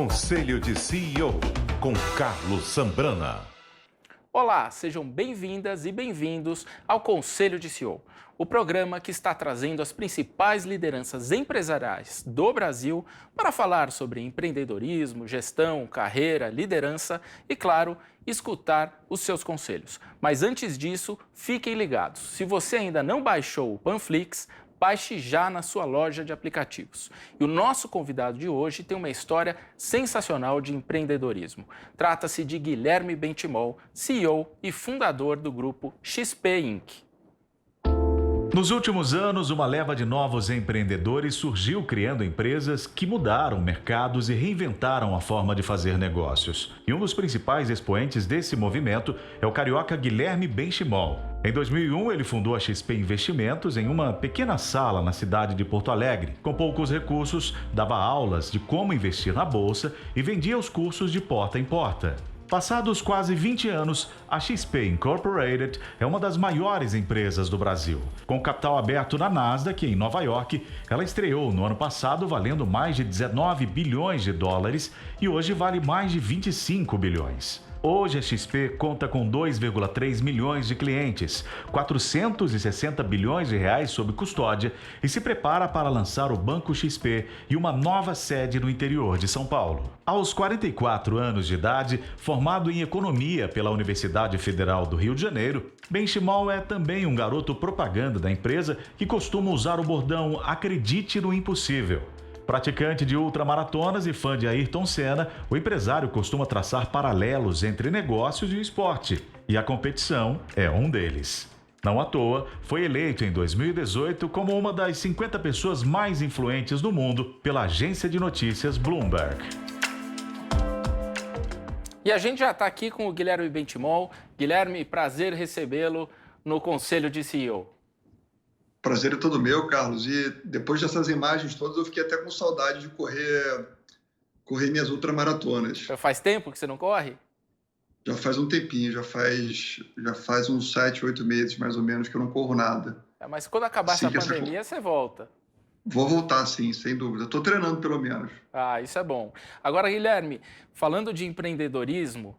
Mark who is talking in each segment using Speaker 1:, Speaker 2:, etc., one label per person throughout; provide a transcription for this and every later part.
Speaker 1: Conselho de CEO, com Carlos Sambrana.
Speaker 2: Olá, sejam bem-vindas e bem-vindos ao Conselho de CEO, o programa que está trazendo as principais lideranças empresariais do Brasil para falar sobre empreendedorismo, gestão, carreira, liderança e, claro, escutar os seus conselhos. Mas antes disso, fiquem ligados. Se você ainda não baixou o Panflix, baixe já na sua loja de aplicativos. E o nosso convidado de hoje tem uma história sensacional de empreendedorismo. Trata-se de Guilherme Benchimol, CEO e fundador do grupo XP Inc.
Speaker 3: Nos últimos anos, uma leva de novos empreendedores surgiu criando empresas que mudaram mercados e reinventaram a forma de fazer negócios. E um dos principais expoentes desse movimento é o carioca Guilherme Benchimol. Em 2001, ele fundou a XP Investimentos em uma pequena sala na cidade de Porto Alegre. Com poucos recursos, dava aulas de como investir na bolsa e vendia os cursos de porta em porta. Passados quase 20 anos, a XP Incorporated é uma das maiores empresas do Brasil. Com capital aberto na Nasdaq, em Nova York, ela estreou no ano passado valendo mais de 19 bilhões de dólares e hoje vale mais de 25 bilhões. Hoje a XP conta com 2,3 milhões de clientes, 460 bilhões de reais sob custódia e se prepara para lançar o Banco XP e uma nova sede no interior de São Paulo. Aos 44 anos de idade, formado em Economia pela Universidade Federal do Rio de Janeiro, Benchimol é também um garoto propaganda da empresa que costuma usar o bordão "Acredite no impossível". Praticante de ultramaratonas e fã de Ayrton Senna, o empresário costuma traçar paralelos entre negócios e o esporte, e a competição é um deles. Não à toa, foi eleito em 2018 como uma das 50 pessoas mais influentes do mundo pela agência de notícias Bloomberg.
Speaker 2: E a gente já está aqui com o Guilherme Benchimol. Guilherme, prazer recebê-lo no Conselho de CEO.
Speaker 4: Prazer é todo meu, Carlos. E depois dessas imagens todas, eu fiquei até com saudade de correr minhas ultramaratonas.
Speaker 2: Já faz tempo que você não corre?
Speaker 4: Já faz um tempinho, já faz uns 7, 8 meses, mais ou menos, que eu não corro nada.
Speaker 2: Mas quando acabar essa pandemia, você volta.
Speaker 4: Vou voltar, sim, sem dúvida. Estou treinando, pelo menos.
Speaker 2: Ah, isso é bom. Agora, Guilherme, falando de empreendedorismo,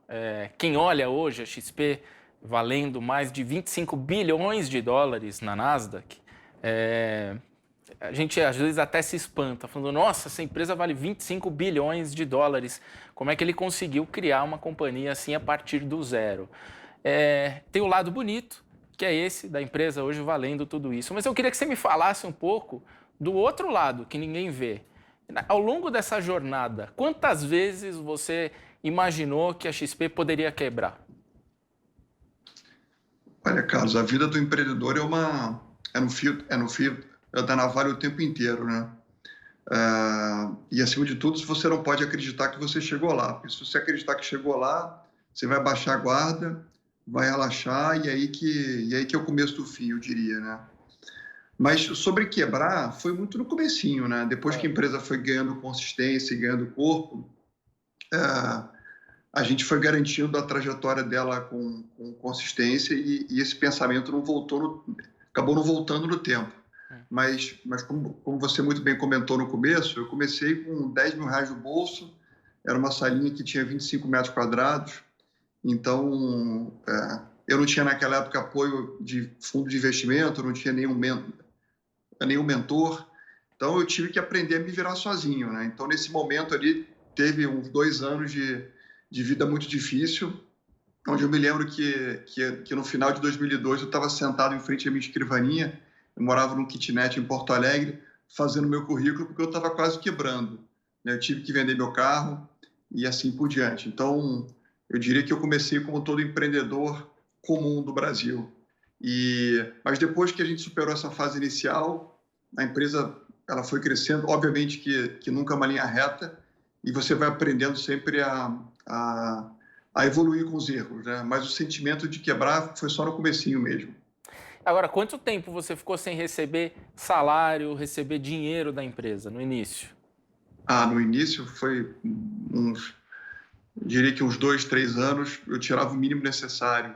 Speaker 2: quem olha hoje a XP valendo mais de 25 bilhões de dólares na Nasdaq, a gente às vezes até se espanta, falando, nossa, essa empresa vale 25 bilhões de dólares. Como é que ele conseguiu criar uma companhia assim a partir do zero? Tem o lado bonito, que é esse da empresa hoje valendo tudo isso. Mas eu queria que você me falasse um pouco do outro lado, que ninguém vê. Ao longo dessa jornada, quantas vezes você imaginou que a XP poderia quebrar?
Speaker 4: Olha, Carlos, a vida do empreendedor é no fio da navalha o tempo inteiro, né? E, acima de tudo, você não pode acreditar que você chegou lá. Porque se você acreditar que chegou lá, você vai baixar a guarda, vai relaxar, e aí que é o começo do fim, eu diria, né? Mas sobre quebrar, foi muito no comecinho, né? Depois que a empresa foi ganhando consistência e ganhando corpo, a gente foi garantindo a trajetória dela com consistência e esse pensamento acabou não voltando no tempo. Mas como você muito bem comentou no começo, eu comecei com 10 mil reais no bolso, era uma salinha que tinha 25 metros quadrados, então eu não tinha naquela época apoio de fundo de investimento, não tinha nenhum mentor, então eu tive que aprender a me virar sozinho, né? Então nesse momento ali teve uns 2 anos de vida muito difícil, onde eu me lembro que no final de 2002 eu estava sentado em frente à minha escrivaninha, eu morava num kitnet em Porto Alegre, fazendo meu currículo, porque eu estava quase quebrando, né? Eu tive que vender meu carro e assim por diante. Então, eu diria que eu comecei como todo empreendedor comum do Brasil. Mas depois que a gente superou essa fase inicial, a empresa ela foi crescendo, obviamente que nunca é uma linha reta, e você vai aprendendo sempre a evoluir com os erros, né? Mas o sentimento de quebrar foi só no comecinho mesmo.
Speaker 2: Agora, quanto tempo você ficou sem receber salário, receber dinheiro da empresa no início?
Speaker 4: No início foi diria que uns 2, 3 anos, eu tirava o mínimo necessário.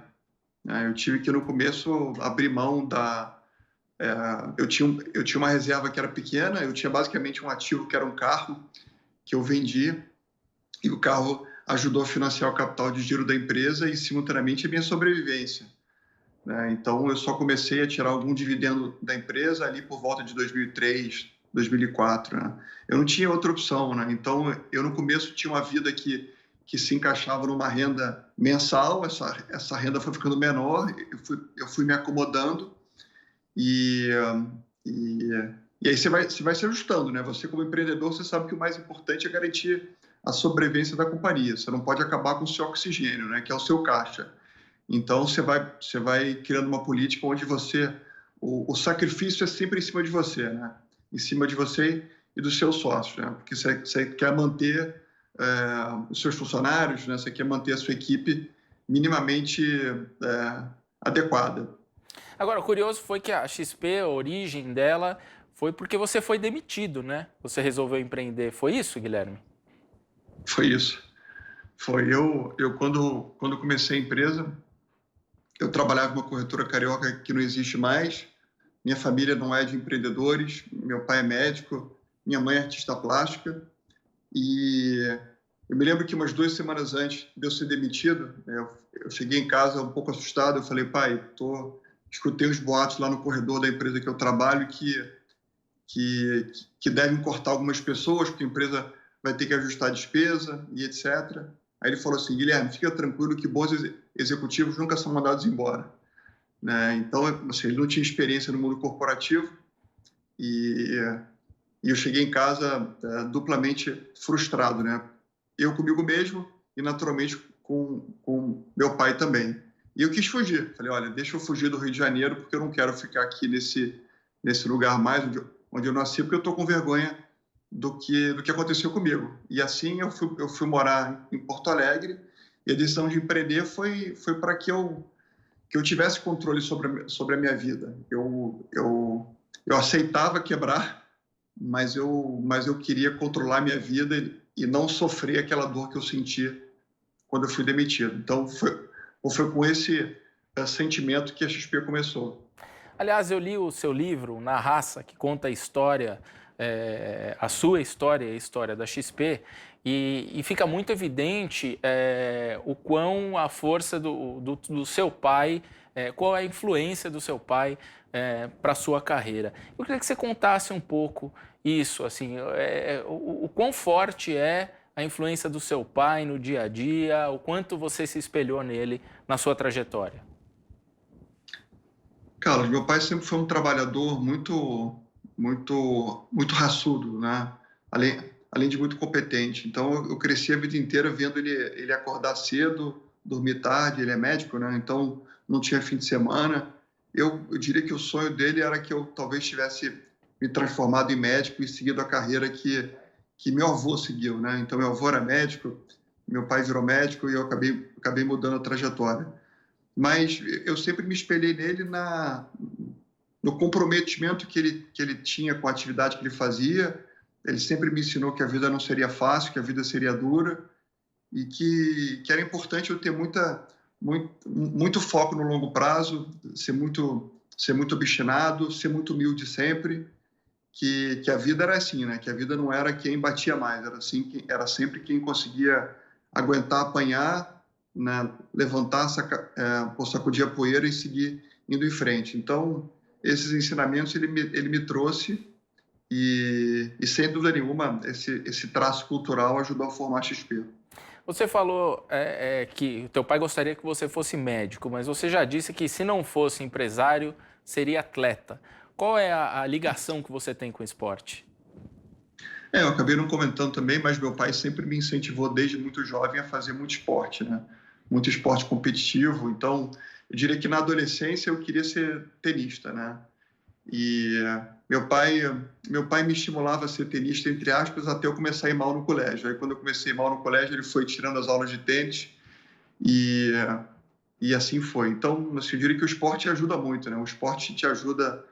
Speaker 4: Eu tive que, no começo, abrir mão eu tinha uma reserva que era pequena, eu tinha basicamente um ativo que era um carro, que eu vendi, e o carro ajudou a financiar o capital de giro da empresa e, simultaneamente, a minha sobrevivência, né? Então, eu só comecei a tirar algum dividendo da empresa ali por volta de 2003, 2004, né? Eu não tinha outra opção, né? Então, eu no começo tinha uma vida que se encaixava numa renda mensal, essa renda foi ficando menor, eu fui me acomodando e, e, e aí você vai se ajustando, né? Você, como empreendedor, você sabe que o mais importante é garantir a sobrevivência da companhia. Você não pode acabar com o seu oxigênio, né? Que é o seu caixa. Então, você vai criando uma política onde o sacrifício é sempre em cima de você, né? Em cima de você e dos seus sócios, né? Porque você quer manter os seus funcionários, né? Você quer manter a sua equipe minimamente adequada.
Speaker 2: Agora, o curioso foi que a XP, a origem dela, foi porque você foi demitido, né? Você resolveu empreender. Foi isso, Guilherme?
Speaker 4: Foi isso. Foi eu quando comecei a empresa, eu trabalhava numa corretora carioca que não existe mais. Minha família não é de empreendedores. Meu pai é médico, minha mãe é artista plástica. E eu me lembro que umas 2 semanas antes de eu ser demitido, eu cheguei em casa um pouco assustado. Eu falei, pai, escutei uns boatos lá no corredor da empresa que eu trabalho que devem cortar algumas pessoas, porque a empresa vai ter que ajustar a despesa e etc. Aí ele falou assim, Guilherme, fica tranquilo que bons executivos nunca são mandados embora, né? Então, assim, ele não tinha experiência no mundo corporativo e eu cheguei em casa duplamente frustrado, né? Eu comigo mesmo e, naturalmente, com meu pai também. E eu quis fugir. Falei, olha, deixa eu fugir do Rio de Janeiro, porque eu não quero ficar aqui nesse lugar mais onde eu nasci, porque eu estou com vergonha do que aconteceu comigo. E assim eu fui morar em Porto Alegre, e a decisão de empreender foi para que eu tivesse controle sobre a minha vida. Eu aceitava quebrar, mas eu queria controlar a minha vida e não sofrer aquela dor que eu senti quando eu fui demitido. Então foi com esse sentimento que a XP começou.
Speaker 2: Aliás, eu li o seu livro, Na Raça, que conta a história, a sua história e a história da XP, e fica muito evidente o quão a força do seu pai, qual é a influência do seu pai para a sua carreira. Eu queria que você contasse um pouco isso, assim, o quão forte é a influência do seu pai no dia a dia, o quanto você se espelhou nele na sua trajetória.
Speaker 4: Carlos, meu pai sempre foi um trabalhador muito raçudo, né? Além de muito competente. Então, eu cresci a vida inteira vendo ele acordar cedo, dormir tarde. Ele é médico, né? Então, não tinha fim de semana. Eu diria que o sonho dele era que eu talvez tivesse me transformado em médico e seguido a carreira que meu avô seguiu, né? Então, meu avô era médico, meu pai virou médico e eu acabei mudando a trajetória. Mas eu sempre me espelhei nele no comprometimento que ele tinha com a atividade que ele fazia. Ele sempre me ensinou que a vida não seria fácil, que a vida seria dura e que era importante eu ter muito foco no longo prazo, ser muito obstinado, ser muito humilde sempre, que a vida era assim, né? Que a vida não era quem batia mais, era sempre quem conseguia aguentar, apanhar, né? Levantar, sacudir a poeira e seguir indo em frente. Então, esses ensinamentos ele me trouxe e sem dúvida nenhuma, esse traço cultural ajudou a formar a XP.
Speaker 2: Você falou que o teu pai gostaria que você fosse médico, mas você já disse que se não fosse empresário, seria atleta. Qual é a ligação que você tem com o esporte?
Speaker 4: Eu acabei não comentando também, mas meu pai sempre me incentivou desde muito jovem a fazer muito esporte, né? Muito esporte competitivo. Então, eu diria que na adolescência eu queria ser tenista, né? E meu pai me estimulava a ser tenista, entre aspas, até eu começar a ir mal no colégio. Aí, quando eu comecei a ir mal no colégio, ele foi tirando as aulas de tênis e assim foi. Então, assim, eu diria que o esporte ajuda muito, né? O esporte te ajuda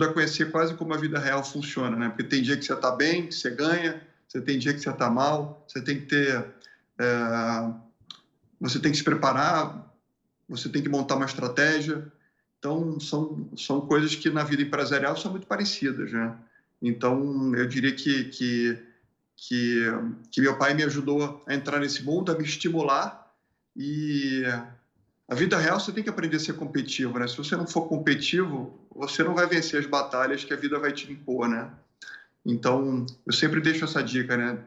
Speaker 4: a conhecer quase como a vida real funciona, né? Porque tem dia que você está bem, que você ganha, você tem dia que você está mal, você tem que ter... você tem que se preparar, você tem que montar uma estratégia. Então, são coisas que na vida empresarial são muito parecidas, né? Então, eu diria que que meu pai me ajudou a entrar nesse mundo, a me estimular. E a vida real você tem que aprender a ser competitivo, né? Se você não for competitivo, você não vai vencer as batalhas que a vida vai te impor, né? Então, eu sempre deixo essa dica, né?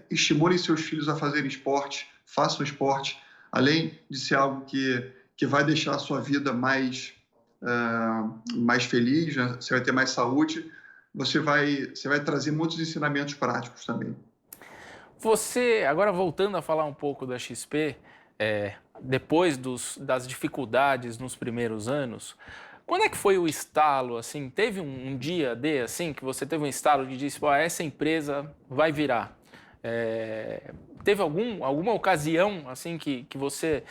Speaker 4: Estimulem seus filhos a fazerem esporte, façam esporte, além de ser algo que vai deixar a sua vida mais feliz, né? Você vai ter mais saúde, você vai trazer muitos ensinamentos práticos também.
Speaker 2: Você, agora voltando a falar um pouco da XP, depois das dificuldades nos primeiros anos, quando é que foi o estalo, assim, teve um dia assim, que você teve um estalo de disse, essa empresa vai virar? Teve alguma ocasião, assim, que você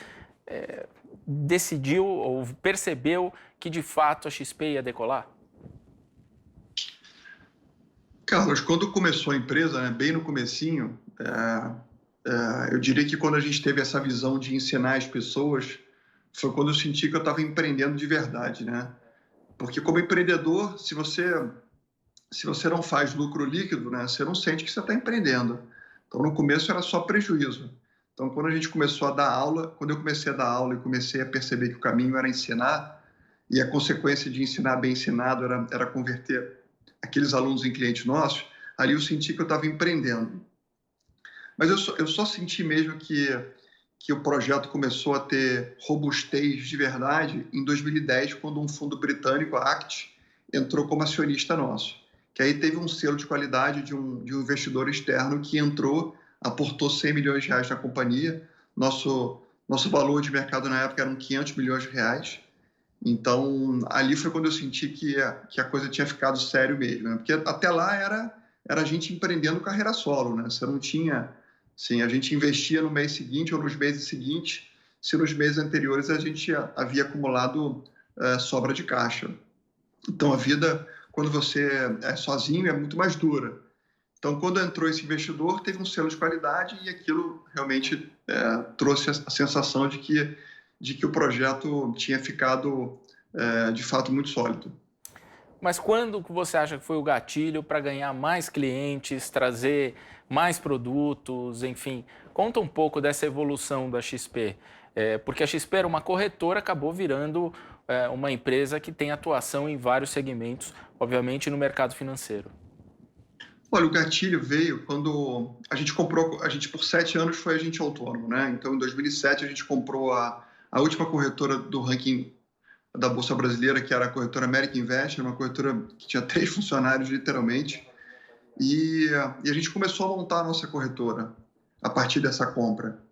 Speaker 2: decidiu ou percebeu que, de fato, a XP ia decolar?
Speaker 4: Carlos, quando começou a empresa, né, bem no comecinho, eu diria que quando a gente teve essa visão de ensinar as pessoas, foi quando eu senti que eu estava empreendendo de verdade, né? Porque como empreendedor, se você não faz lucro líquido, né, você não sente que você está empreendendo. Então, no começo era só prejuízo. Então, quando a gente começou a dar aula, quando eu comecei a dar aula e comecei a perceber que o caminho era ensinar, e a consequência de ensinar bem ensinado era converter aqueles alunos em clientes nossos, ali eu senti que eu estava empreendendo. Mas eu só senti mesmo que o projeto começou a ter robustez de verdade em 2010, quando um fundo britânico, a ACT, entrou como acionista nosso. Que aí teve um selo de qualidade de um investidor externo que entrou, aportou 100 milhões de reais na companhia. Nosso valor de mercado na época eram 500 milhões de reais. Então, ali foi quando eu senti que a coisa tinha ficado sério mesmo, né? Porque até lá era a gente empreendendo carreira solo, né? Você não tinha... Sim, a gente investia no mês seguinte ou nos meses seguintes, se nos meses anteriores a gente havia acumulado sobra de caixa. Então, a vida, quando você é sozinho, é muito mais dura. Então, quando entrou esse investidor, teve um selo de qualidade e aquilo realmente trouxe a sensação de que o projeto tinha ficado, de fato, muito sólido.
Speaker 2: Mas quando que você acha que foi o gatilho para ganhar mais clientes, trazer mais produtos, enfim? Conta um pouco dessa evolução da XP. Porque a XP era uma corretora, acabou virando uma empresa que tem atuação em vários segmentos, obviamente no mercado financeiro.
Speaker 4: Olha, o gatilho veio quando a gente comprou, por 7 anos foi agente autônomo, né? Então, em 2007, a gente comprou a última corretora do ranking da Bolsa Brasileira, que era a corretora American Invest, uma corretora que tinha 3 funcionários, literalmente. E a gente começou a montar a nossa corretora a partir dessa compra.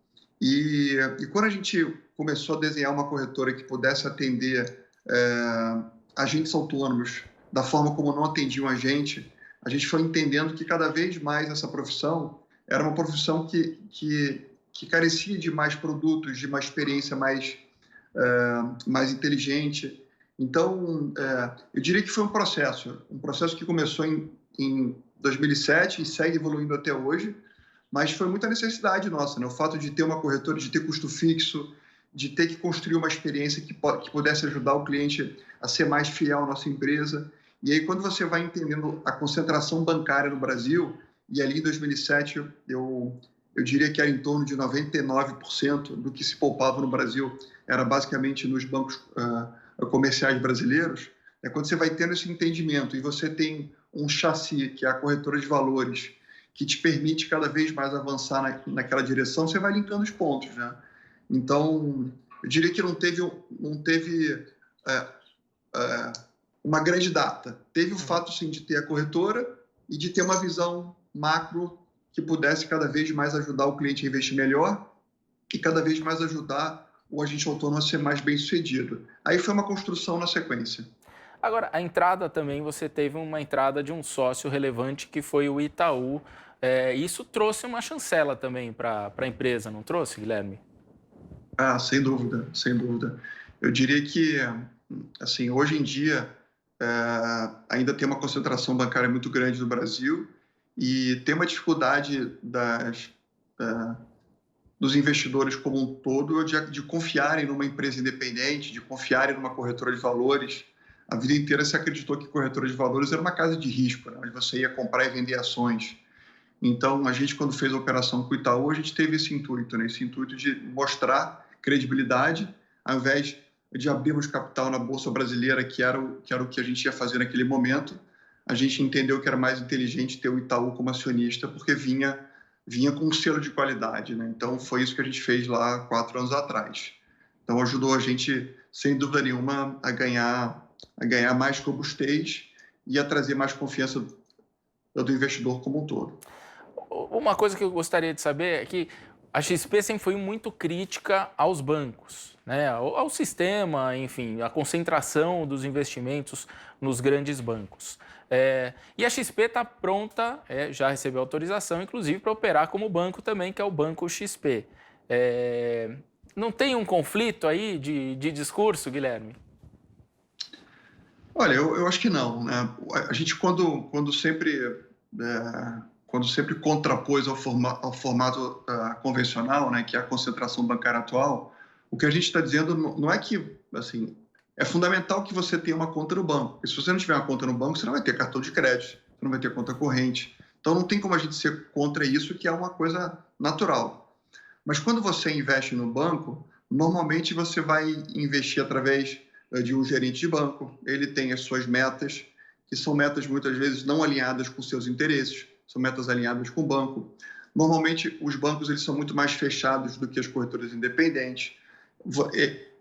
Speaker 4: E quando a gente começou a desenhar uma corretora que pudesse atender agentes autônomos da forma como não atendiam a gente foi entendendo que cada vez mais essa profissão era uma profissão que carecia de mais produtos, de uma experiência mais inteligente. Então, eu diria que foi um processo que começou em 2007 e segue evoluindo até hoje, mas foi muita necessidade nossa, né? O fato de ter uma corretora, de ter custo fixo, de ter que construir uma experiência que pudesse ajudar o cliente a ser mais fiel à nossa empresa. E aí, quando você vai entendendo a concentração bancária no Brasil, e ali em 2007 eu diria que era em torno de 99% do que se poupava no Brasil era basicamente nos bancos comerciais brasileiros. Quando você vai tendo esse entendimento e você tem um chassi, que é a corretora de valores, que te permite cada vez mais avançar naquela direção, você vai linkando os pontos, né? Então, eu diria que não teve uma grande data. Teve o fato, sim, de ter a corretora e de ter uma visão macro que pudesse cada vez mais ajudar o cliente a investir melhor e cada vez mais ajudar o agente autônomo a ser mais bem-sucedido. Aí foi uma construção na sequência.
Speaker 2: Agora, a entrada também, você teve uma entrada de um sócio relevante que foi o Itaú. Isso trouxe uma chancela também para a empresa, não trouxe, Guilherme?
Speaker 4: Sem dúvida, sem dúvida. Eu diria que, assim, hoje em dia, ainda tem uma concentração bancária muito grande no Brasil e tem uma dificuldade dos investidores como um todo de confiarem numa empresa independente, de confiarem numa corretora de valores. A vida inteira se acreditou que corretora de valores era uma casa de risco, né, onde você ia comprar e vender ações. Então, a gente, quando fez a operação com o Itaú, a gente teve esse intuito, né? Esse intuito de mostrar credibilidade, ao invés de abrirmos capital na Bolsa Brasileira, que era o que a gente ia fazer naquele momento, a gente entendeu que era mais inteligente ter o Itaú como acionista, porque vinha com um selo de qualidade, né? Então, foi isso que a gente fez lá 4 anos atrás. Então, ajudou a gente, sem dúvida nenhuma, a ganhar mais robustez e a trazer mais confiança do investidor como um todo.
Speaker 2: Uma coisa que eu gostaria de saber é que a XP sempre foi muito crítica aos bancos, né? ao sistema, enfim, a concentração dos investimentos nos grandes bancos. E a XP está pronta, já recebeu autorização, inclusive, para operar como banco também, que é o Banco XP. Não tem um conflito aí de discurso, Guilherme?
Speaker 4: Olha, eu acho que não, né? A gente, quando sempre contrapôs ao formato convencional, né, que é a concentração bancária atual, o que a gente está dizendo não é que, assim, é fundamental que você tenha uma conta no banco. Porque se você não tiver uma conta no banco, você não vai ter cartão de crédito, você não vai ter conta corrente. Então, não tem como a gente ser contra isso, que é uma coisa natural. Mas quando você investe no banco, normalmente você vai investir através de um gerente de banco. Ele tem as suas metas, que são metas muitas vezes não alinhadas com seus interesses, são metas alinhadas com o banco. Normalmente, os bancos eles são muito mais fechados do que as corretoras independentes.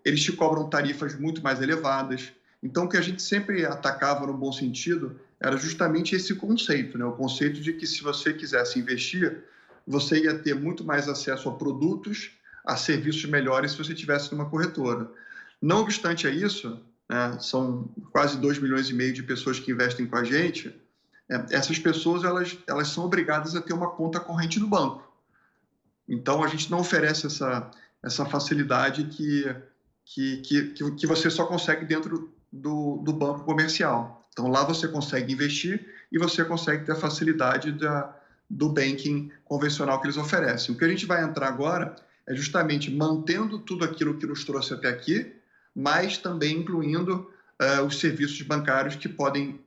Speaker 4: Eles te cobram tarifas muito mais elevadas. Então, o que a gente sempre atacava no bom sentido era justamente esse conceito, né? O conceito de que se você quisesse investir, você ia ter muito mais acesso a produtos, a serviços melhores se você tivesse numa corretora. Não obstante a isso, né, são quase 2,5 milhões de pessoas que investem com a gente. Essas pessoas elas são obrigadas a ter uma conta corrente no banco. Então, a gente não oferece essa facilidade que você só consegue dentro do banco comercial. Então, lá você consegue investir e você consegue ter a facilidade do banking convencional que eles oferecem. O que a gente vai entrar agora é justamente mantendo tudo aquilo que nos trouxe até aqui, mas também incluindo os serviços bancários que podem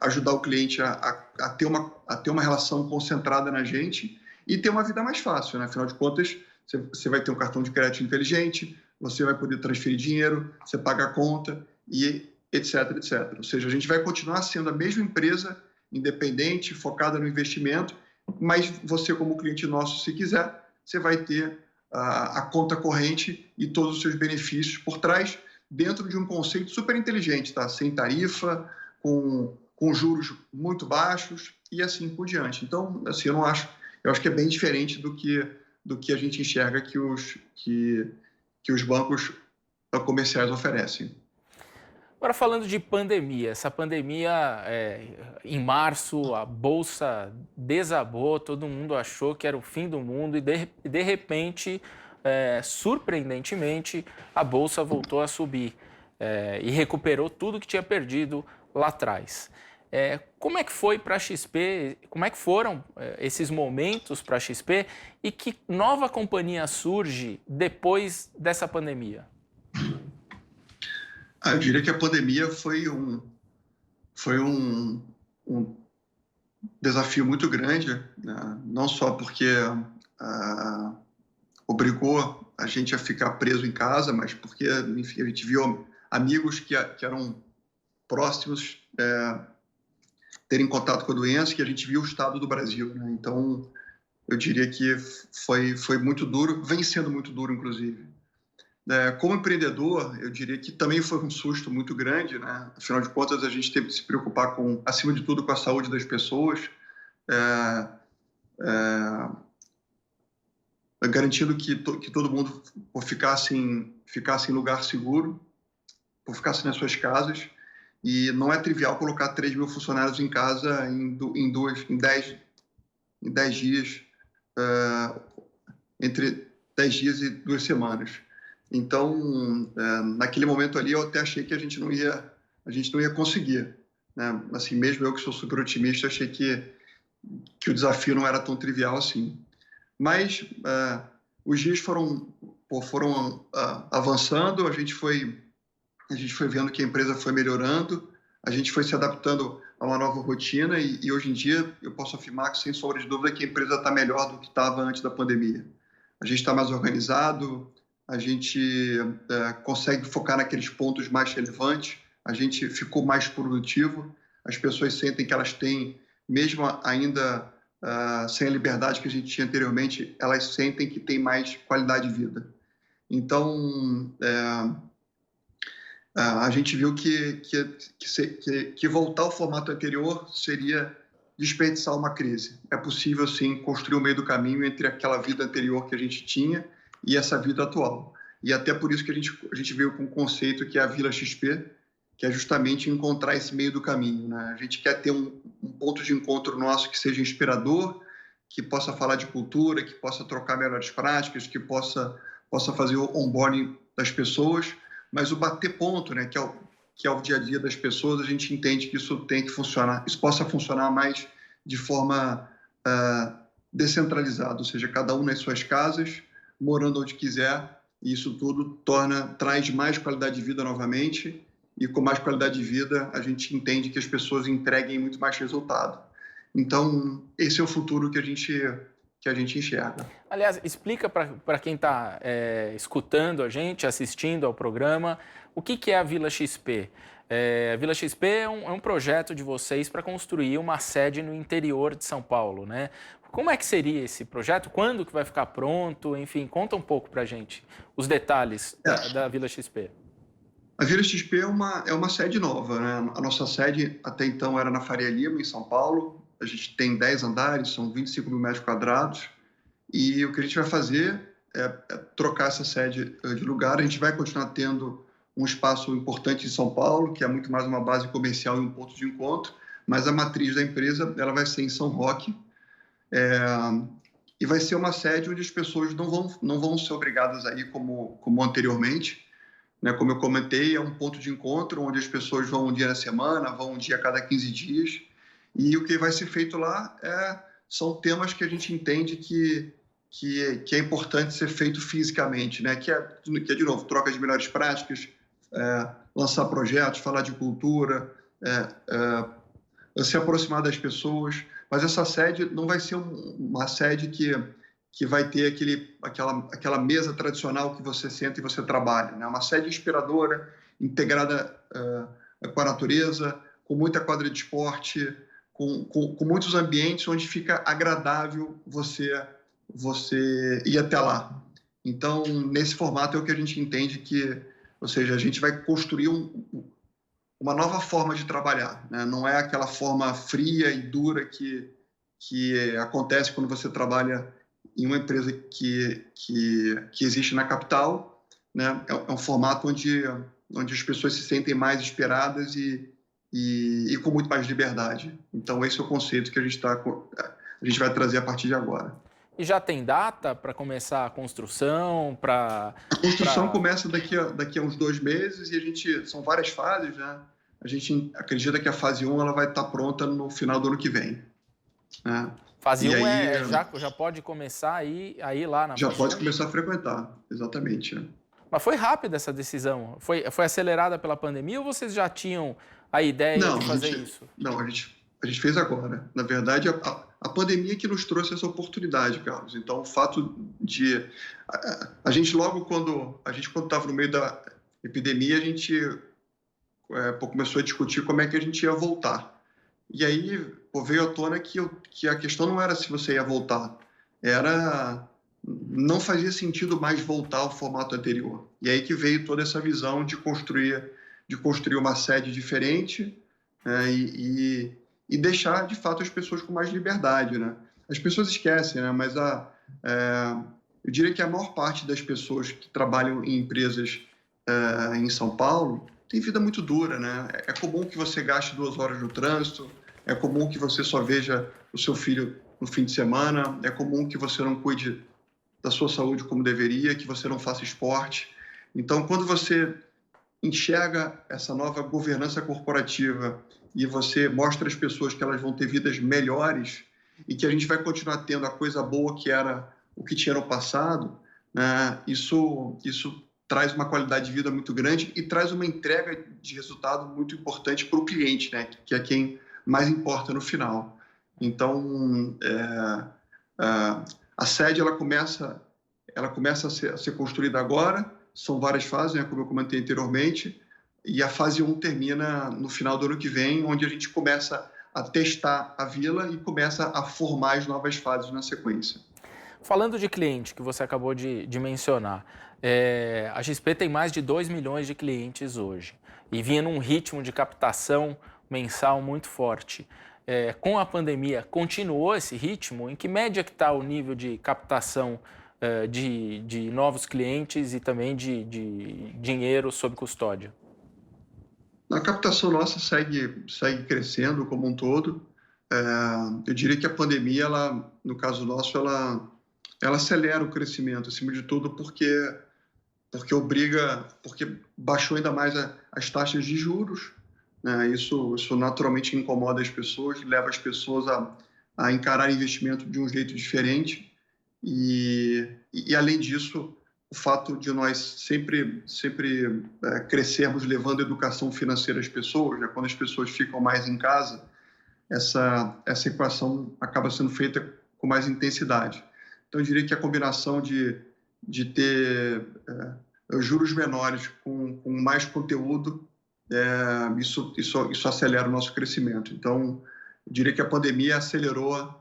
Speaker 4: ajudar o cliente a ter uma relação concentrada na gente e ter uma vida mais fácil, né? Afinal de contas, você vai ter um cartão de crédito inteligente, você vai poder transferir dinheiro, você paga a conta e etc, etc. Ou seja, a gente vai continuar sendo a mesma empresa independente, focada no investimento, mas você, como cliente nosso, se quiser, você vai ter a conta corrente e todos os seus benefícios por trás, dentro de um conceito super inteligente, tá? Sem tarifa, com juros muito baixos e assim por diante. Então, assim, eu acho que é bem diferente do que a gente enxerga que os bancos comerciais oferecem.
Speaker 2: Agora, falando de pandemia, essa pandemia, em março, a Bolsa desabou, todo mundo achou que era o fim do mundo e, de repente, surpreendentemente, a Bolsa voltou a subir e recuperou tudo que tinha perdido lá atrás. Como é que foi para a XP, como é que foram esses momentos para a XP e que nova companhia surge depois dessa pandemia?
Speaker 4: Eu diria que a pandemia foi um desafio muito grande, né? Não só porque obrigou a gente a ficar preso em casa, mas porque, enfim, a gente viu amigos que eram próximos terem contato com a doença, que a gente viu o estado do Brasil, né? Então, eu diria que foi muito duro, vem sendo muito duro, inclusive. Como empreendedor, eu diria que também foi um susto muito grande, né? Afinal de contas, a gente teve que se preocupar, acima de tudo, com a saúde das pessoas, garantindo que todo mundo ficasse em lugar seguro, ficasse nas suas casas. E não é trivial colocar 3 mil funcionários em casa em 10 dias, entre 10 dias e 2 semanas. Então, naquele momento ali, eu até achei que a gente não ia conseguir, né? Assim, mesmo eu que sou super otimista, achei que o desafio não era tão trivial assim. Mas os dias foram avançando, a gente foi vendo que a empresa foi melhorando, a gente foi se adaptando a uma nova rotina e hoje em dia eu posso afirmar que, sem sombra de dúvida, que a empresa está melhor do que estava antes da pandemia. A gente está mais organizado, a gente consegue focar naqueles pontos mais relevantes, a gente ficou mais produtivo, as pessoas sentem que elas têm, mesmo ainda sem a liberdade que a gente tinha anteriormente, elas sentem que tem mais qualidade de vida. Então, a gente viu que voltar ao formato anterior seria desperdiçar uma crise. É possível, sim, construir o meio do caminho entre aquela vida anterior que a gente tinha e essa vida atual. E até por isso que a gente veio com um conceito que é a Vila XP, que é justamente encontrar esse meio do caminho, né? A gente quer ter um ponto de encontro nosso que seja inspirador, que possa falar de cultura, que possa trocar melhores práticas, que possa fazer o onboarding das pessoas, mas o bater ponto, né, que é o dia a dia das pessoas, a gente entende que isso tem que funcionar, isso possa funcionar mais de forma descentralizada, ou seja, cada um nas suas casas, morando onde quiser, e isso tudo traz mais qualidade de vida novamente, e com mais qualidade de vida a gente entende que as pessoas entreguem muito mais resultado. Então, esse é o futuro que a gente enxerga.
Speaker 2: Aliás, explica para quem está escutando a gente, assistindo ao programa, o que é a Vila XP? A Vila XP é um projeto de vocês para construir uma sede no interior de São Paulo, né? Como é que seria esse projeto? Quando que vai ficar pronto? Enfim, conta um pouco para a gente os detalhes da Vila XP.
Speaker 4: A Vila XP é uma sede nova, né? A nossa sede até então era na Faria Lima, em São Paulo. A gente tem 10 andares, são 25 mil metros quadrados. E o que a gente vai fazer é trocar essa sede de lugar. A gente vai continuar tendo um espaço importante em São Paulo, que é muito mais uma base comercial e um ponto de encontro, mas a matriz da empresa ela vai ser em São Roque. E vai ser uma sede onde as pessoas não vão ser obrigadas a ir como anteriormente. Né, como eu comentei, é um ponto de encontro onde as pessoas vão um dia na semana, vão um dia a cada 15 dias. E o que vai ser feito lá são temas que a gente entende que é importante ser feito fisicamente, né? Que é, de novo, troca de melhores práticas, lançar projetos, falar de cultura, se aproximar das pessoas. Mas essa sede não vai ser uma sede que vai ter aquela mesa tradicional que você senta e você trabalha, né? Uma sede inspiradora, integrada com a natureza, com muita quadra de esporte, com muitos ambientes onde fica agradável você ir até lá. Então, nesse formato é o que a gente entende ou seja, a gente vai construir uma nova forma de trabalhar, né? Não é aquela forma fria e dura que acontece quando você trabalha em uma empresa que existe na capital, né? É um formato onde as pessoas se sentem mais esperadas e com muito mais liberdade. Então, esse é o conceito que a gente vai trazer a partir de agora.
Speaker 2: E já tem data para começar a construção?
Speaker 4: A construção começa daqui a uns 2 meses e são várias fases, né? A gente acredita que a fase 1 ela vai estar pronta no final do ano que vem. Né?
Speaker 2: Fase 1 já pode começar a ir lá na
Speaker 4: Já pode começar a frequentar, exatamente. Né?
Speaker 2: Mas foi rápida essa decisão? Foi acelerada pela pandemia ou vocês já tinham a ideia de fazer isso?
Speaker 4: Não, a gente fez agora. Na verdade, a pandemia que nos trouxe essa oportunidade, Carlos. Então, o fato de... A gente logo quando estava no meio da epidemia, a gente começou a discutir como é que a gente ia voltar. E aí veio à tona que a questão não era se você ia voltar, não fazia sentido mais voltar ao formato anterior. E aí que veio toda essa visão de construir uma sede diferente, e deixar, de fato, as pessoas com mais liberdade, né? As pessoas esquecem, né? Mas eu diria que a maior parte das pessoas que trabalham em empresas em São Paulo tem vida muito dura, né? É comum que você gaste 2 horas no trânsito, é comum que você só veja o seu filho no fim de semana, é comum que você não cuide da sua saúde como deveria, que você não faça esporte. Então, quando você enxerga essa nova governança corporativa e você mostra às pessoas que elas vão ter vidas melhores e que a gente vai continuar tendo a coisa boa que era o que tinha no passado, né? Isso traz uma qualidade de vida muito grande e traz uma entrega de resultado muito importante para o cliente, né? Que é quem mais importa no final. Então, a sede ela começa a ser construída agora, são várias fases, né, como eu comentei anteriormente, e a fase 1 termina no final do ano que vem, onde a gente começa a testar a vila e começa a formar as novas fases na sequência.
Speaker 2: Falando de cliente, que você acabou de mencionar, a XP tem mais de 2 milhões de clientes hoje e vinha num ritmo de captação mensal muito forte. Com a pandemia, continuou esse ritmo? Em que média que está o nível de captação de novos clientes e também de dinheiro sob custódia?
Speaker 4: A captação nossa segue crescendo como um todo. Eu diria que a pandemia, no caso nosso, ela acelera o crescimento, acima de tudo, porque baixou ainda mais as taxas de juros, né? Isso naturalmente incomoda as pessoas, leva as pessoas a encarar investimento de um jeito diferente. E além disso, o fato de nós sempre crescermos levando educação financeira às pessoas, né? Quando as pessoas ficam mais em casa, essa equação acaba sendo feita com mais intensidade. Então, eu diria que a combinação de ter juros menores com mais conteúdo, isso acelera o nosso crescimento. Então, eu diria que a pandemia acelerou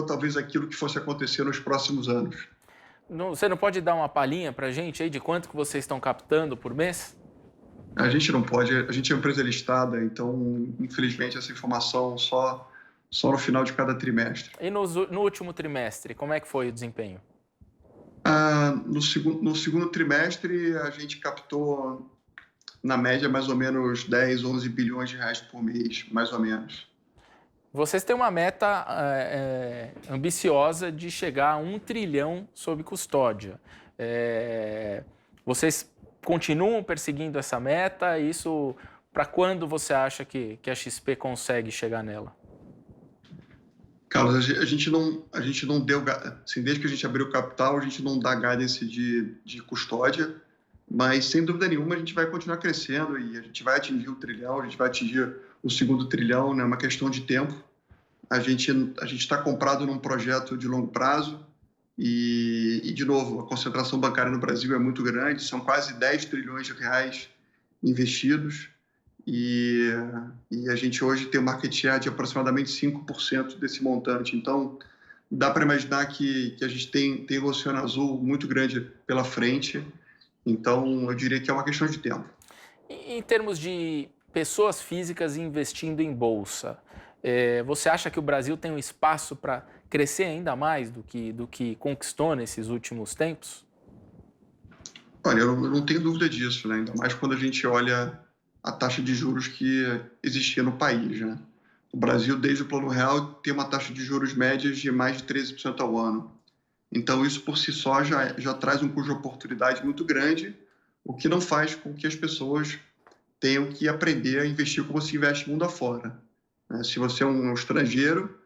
Speaker 4: talvez aquilo que fosse acontecer nos próximos anos.
Speaker 2: Você não pode dar uma palhinha para a gente aí de quanto que vocês estão captando por mês?
Speaker 4: A gente não pode, a gente é uma empresa listada, então, infelizmente, essa informação só no final de cada trimestre.
Speaker 2: E no último trimestre, como é que foi o desempenho?
Speaker 4: No segundo trimestre, a gente captou, na média, mais ou menos 10, 11 bilhões de reais por mês, mais ou menos.
Speaker 2: Vocês têm uma meta ambiciosa de chegar a 1 trilhão sob custódia. Vocês continuam perseguindo essa meta? Isso, para quando você acha que a XP consegue chegar nela?
Speaker 4: Carlos, a gente não deu, assim, desde que a gente abriu o capital, a gente não dá guidance de custódia, mas sem dúvida nenhuma a gente vai continuar crescendo e a gente vai atingir o trilhão, a gente vai atingir o segundo trilhão, né? É uma questão de tempo. A gente está comprado num projeto de longo prazo e, de novo, a concentração bancária no Brasil é muito grande, são quase 10 trilhões de reais investidos e a gente hoje tem um market share de aproximadamente 5% desse montante. Então, dá para imaginar que a gente tem um oceano azul muito grande pela frente. Então, eu diria que é uma questão de tempo.
Speaker 2: Em termos de pessoas físicas investindo em bolsa, você acha que o Brasil tem um espaço para crescer ainda mais do que conquistou nesses últimos tempos?
Speaker 4: Olha, eu não tenho dúvida disso, né? Ainda mais quando a gente olha a taxa de juros que existia no país, né? O Brasil, desde o Plano Real, tem uma taxa de juros médias de mais de 13% ao ano. Então, isso por si só já traz um custo de oportunidade muito grande, o que não faz com que as pessoas tenham que aprender a investir como se investe mundo afora. Se você é um estrangeiro,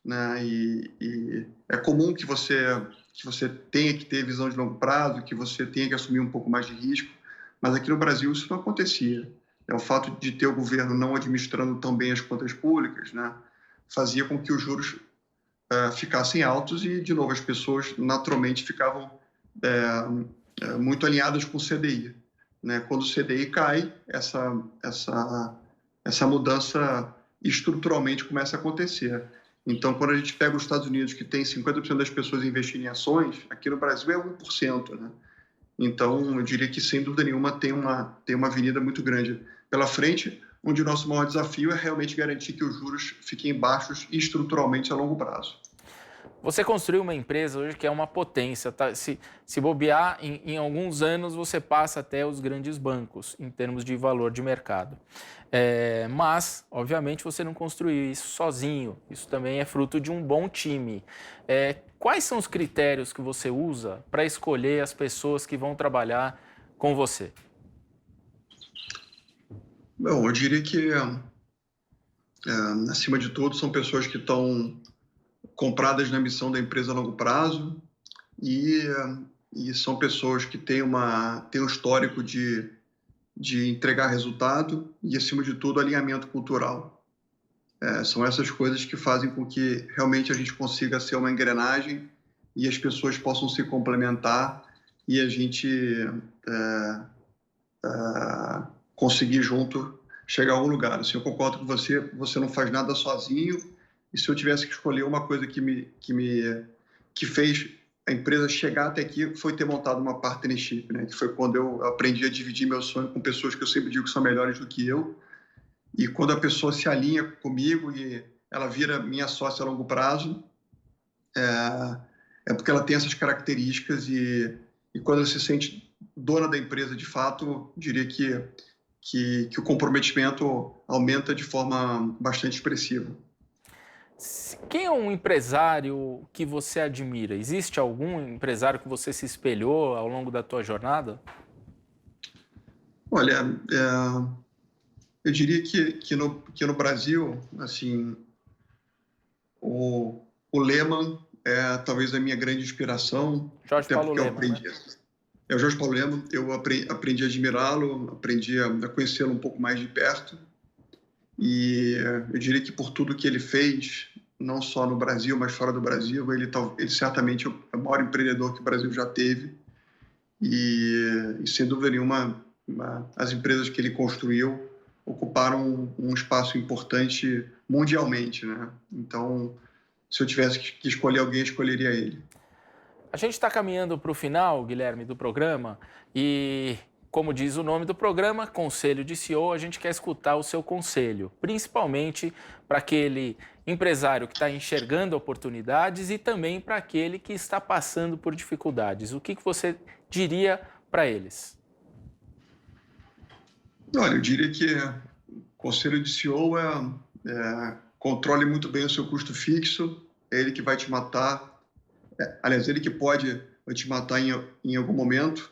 Speaker 4: né, e é comum que você tenha que ter visão de longo prazo, que você tenha que assumir um pouco mais de risco, mas aqui no Brasil isso não acontecia. O fato de ter o governo não administrando tão bem as contas públicas, né, fazia com que os juros ficassem altos e, de novo, as pessoas naturalmente ficavam muito alinhadas com o CDI. Né? Quando o CDI cai, essa mudança estruturalmente começa a acontecer. Então, quando a gente pega os Estados Unidos, que tem 50% das pessoas investindo em ações, aqui no Brasil é 1%. Né? Então, eu diria que, sem dúvida nenhuma, tem uma avenida muito grande pela frente, onde o nosso maior desafio é realmente garantir que os juros fiquem baixos estruturalmente a longo prazo.
Speaker 2: Você construiu uma empresa hoje que é uma potência, tá? Se bobear, em alguns anos você passa até os grandes bancos em termos de valor de mercado. Mas, obviamente, você não construiu isso sozinho. Isso também é fruto de um bom time. Quais são os critérios que você usa para escolher as pessoas que vão trabalhar com você?
Speaker 4: Bom, eu diria que, acima de tudo, são pessoas que estão compradas na missão da empresa a longo prazo e e são pessoas que têm um histórico de entregar resultado e, acima de tudo, alinhamento cultural. São essas coisas que fazem com que realmente a gente consiga ser uma engrenagem e as pessoas possam se complementar e a gente conseguir junto chegar a algum lugar. Assim, eu concordo com você, você não faz nada sozinho, e se eu tivesse que escolher uma coisa que fez a empresa chegar até aqui, foi ter montado uma partnership, né? Que foi quando eu aprendi a dividir meu sonho com pessoas que eu sempre digo que são melhores do que eu, e quando a pessoa se alinha comigo e ela vira minha sócia a longo prazo, é porque ela tem essas características e quando ela se sente dona da empresa de fato, diria que o comprometimento aumenta de forma bastante expressiva.
Speaker 2: Quem é um empresário que você admira? Existe algum empresário que você se espelhou ao longo da tua jornada?
Speaker 4: Olha, eu diria que no Brasil, assim, o Lehman é talvez a minha grande inspiração.
Speaker 2: Jorge Paulo Lehmann, né?
Speaker 4: É o Jorge Paulo Lehmann, eu aprendi a admirá-lo, aprendi a conhecê-lo um pouco mais de perto. E eu diria que por tudo que ele fez, não só no Brasil, mas fora do Brasil, ele certamente é o maior empreendedor que o Brasil já teve. E sem dúvida nenhuma, as empresas que ele construiu ocuparam um espaço importante mundialmente, né? Então, se eu tivesse que escolher alguém, escolheria ele.
Speaker 2: A gente está caminhando para o final, Guilherme, do programa e, como diz o nome do programa, Conselho de CEO, a gente quer escutar o seu conselho, principalmente para aquele empresário que está enxergando oportunidades e também para aquele que está passando por dificuldades. O que você diria para eles?
Speaker 4: Olha, eu diria que o Conselho de CEO controle muito bem o seu custo fixo, é ele que vai te matar. Aliás, ele que pode te matar em algum momento.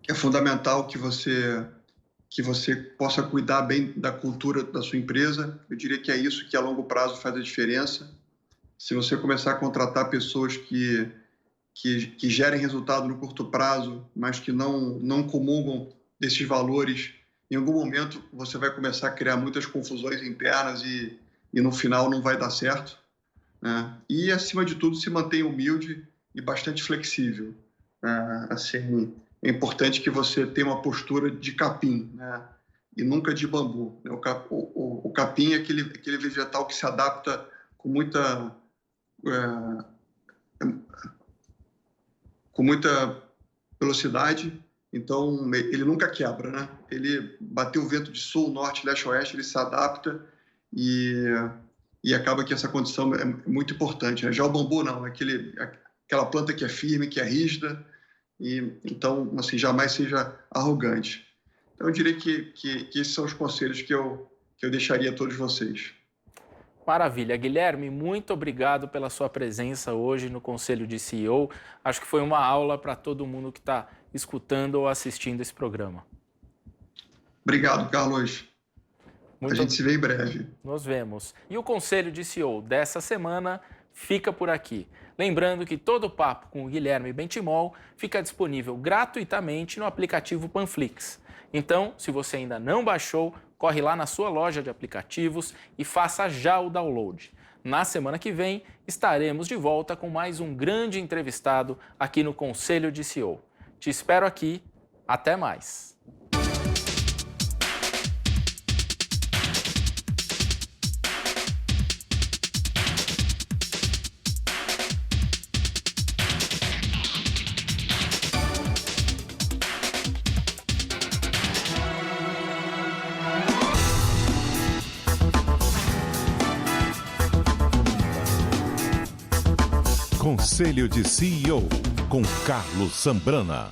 Speaker 4: É fundamental que você possa cuidar bem da cultura da sua empresa. Eu diria que é isso que a longo prazo faz a diferença. Se você começar a contratar pessoas que gerem resultado no curto prazo, mas que não comungam desses valores, em algum momento você vai começar a criar muitas confusões internas e no final não vai dar certo. E, acima de tudo, se mantenha humilde e bastante flexível. Assim, é importante que você tenha uma postura de capim, né? E nunca de bambu. O capim é aquele vegetal que se adapta com muita velocidade, então ele nunca quebra, né? Ele bateu o vento de sul, norte, leste, oeste, ele se adapta e acaba que essa condição é muito importante, né? Já o bambu não, é aquela planta que é firme, que é rígida, e então, assim, jamais seja arrogante. Então, eu diria que esses são os conselhos que eu deixaria a todos vocês.
Speaker 2: Maravilha. Guilherme, muito obrigado pela sua presença hoje no Conselho de CEO. Acho que foi uma aula para todo mundo que está escutando ou assistindo esse programa.
Speaker 4: Obrigado, Carlos. A gente se vê em breve.
Speaker 2: Nos vemos. E o Conselho de CEO dessa semana fica por aqui. Lembrando que todo o papo com o Guilherme Benchimol fica disponível gratuitamente no aplicativo Panflix. Então, se você ainda não baixou, corre lá na sua loja de aplicativos e faça já o download. Na semana que vem, estaremos de volta com mais um grande entrevistado aqui no Conselho de CEO. Te espero aqui. Até mais.
Speaker 1: Conselho de CEO, com Carlos Sambrana.